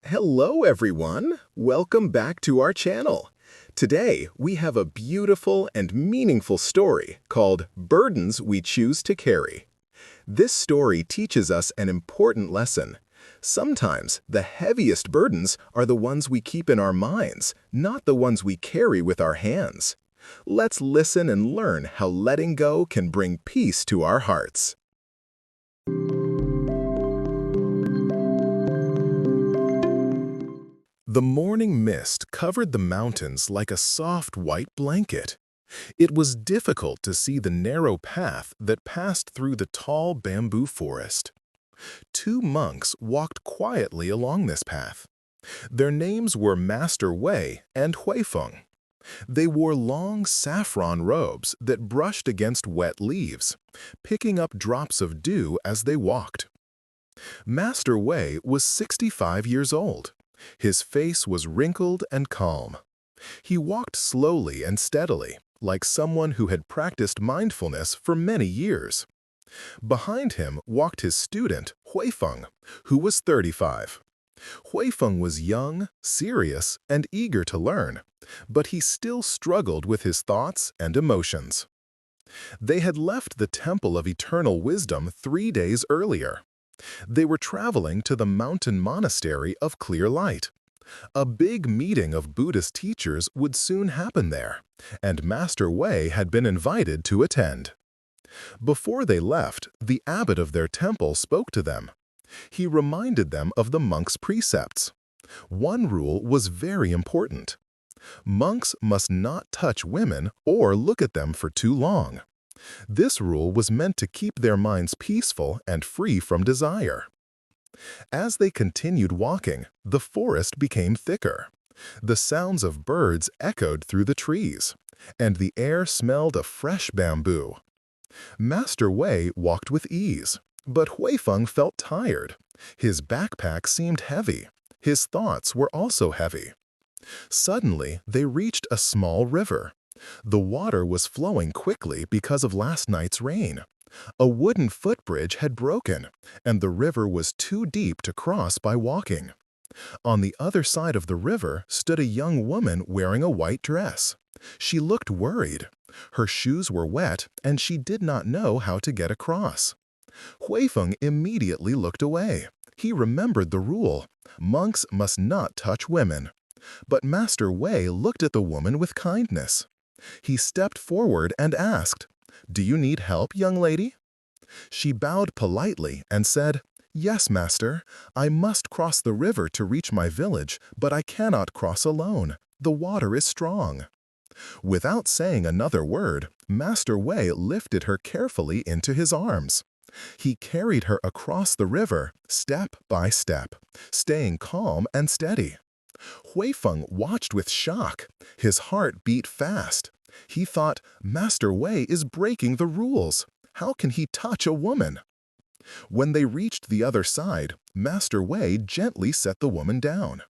Hello everyone! Welcome back to our channel. Today we have a beautiful and meaningful story called Burdens We Choose to Carry. This story teaches us an important lesson. Sometimes the heaviest burdens are the ones we keep in our minds, not the ones we carry with our hands. Let's listen and learn how letting go can bring peace to our hearts. The morning mist covered the mountains like a soft white blanket. It was difficult to see the narrow path that passed through the tall bamboo forest. Two monks walked quietly along this path. Their names were Master Wei and Huifeng. They wore long saffron robes that brushed against wet leaves, picking up drops of dew as they walked. Master Wei was 65 years old. His face was wrinkled and calm. He walked slowly and steadily, like someone who had practiced mindfulness for many years. Behind him walked his student, Huifeng, who was 35. Huifeng was young, serious, and eager to learn, but he still struggled with his thoughts and emotions. They had left the Temple of Eternal Wisdom 3 days earlier. They were traveling to the mountain monastery of Clear Light. A big meeting of Buddhist teachers would soon happen there, and Master Wei had been invited to attend. Before they left, the abbot of their temple spoke to them. He reminded them of the monks' precepts. One rule was very important. Monks must not touch women or look at them for too long. This rule was meant to keep their minds peaceful and free from desire. As they continued walking, the forest became thicker. The sounds of birds echoed through the trees, and the air smelled of fresh bamboo. Master Wei walked with ease, but Huifeng felt tired. His backpack seemed heavy. His thoughts were also heavy. Suddenly, they reached a small river. The water was flowing quickly because of last night's rain. A wooden footbridge had broken, and the river was too deep to cross by walking. On the other side of the river stood a young woman wearing a white dress. She looked worried. Her shoes were wet, and she did not know how to get across. Huifeng immediately looked away. He remembered the rule: monks must not touch women. But Master Wei looked at the woman with kindness. He stepped forward and asked, "Do you need help, young lady?" She bowed politely and said, "Yes, master. I must cross the river to reach my village, but I cannot cross alone. The water is strong." Without saying another word, Master Wei lifted her carefully into his arms. He carried her across the river, step by step, staying calm and steady. Huifeng watched with shock. His heart beat fast. He thought, Master Wei is breaking the rules. How can he touch a woman? When they reached the other side, Master Wei gently set the woman down.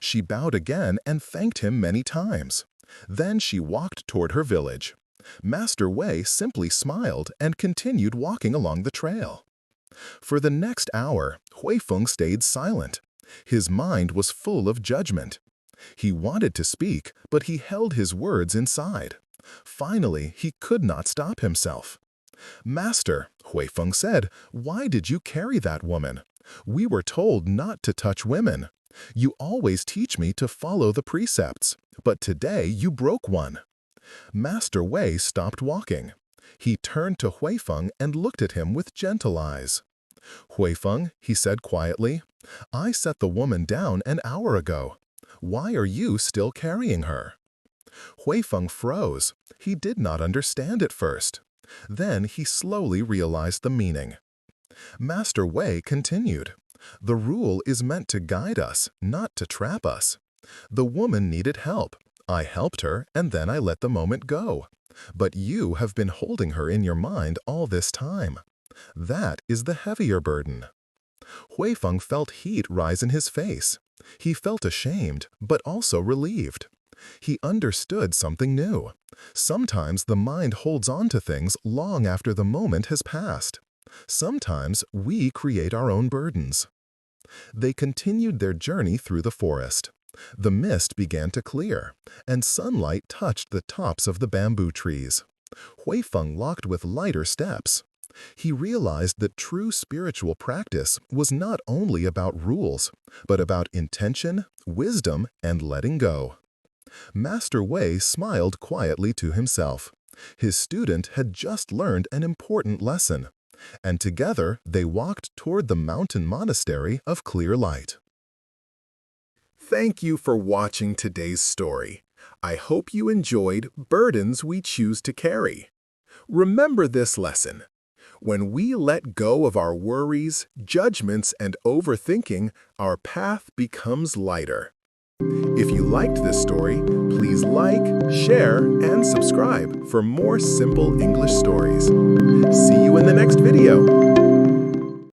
She bowed again and thanked him many times. Then she walked toward her village. Master Wei simply smiled and continued walking along the trail. For the next hour, Huifeng stayed silent. His mind was full of judgment. He wanted to speak, but he held his words inside. Finally, he could not stop himself. "Master," Huifeng said, "why did you carry that woman? We were told not to touch women. You always teach me to follow the precepts, but today you broke one." Master Wei stopped walking. He turned to Huifeng and looked at him with gentle eyes. "Huifeng," he said quietly, "I set the woman down an hour ago. Why are you still carrying her?" Huifeng froze. He did not understand at first. Then he slowly realized the meaning. Master Wei continued, "The rule is meant to guide us, not to trap us. The woman needed help. I helped her, and then I let the moment go. But you have been holding her in your mind all this time. That is the heavier burden." Huifeng felt heat rise in his face. He felt ashamed, but also relieved. He understood something new. Sometimes the mind holds on to things long after the moment has passed. Sometimes we create our own burdens. They continued their journey through the forest. The mist began to clear, and sunlight touched the tops of the bamboo trees. Huifeng walked with lighter steps. He realized that true spiritual practice was not only about rules, but about intention, wisdom, and letting go. Master Wei smiled quietly to himself. His student had just learned an important lesson, and together they walked toward the mountain monastery of Clear Light. Thank you for watching today's story. I hope you enjoyed Burdens We Choose to Carry. Remember this lesson. When we let go of our worries, judgments, and overthinking, our path becomes lighter. If you liked this story, please like, share, and subscribe for more simple English stories. See you in the next video.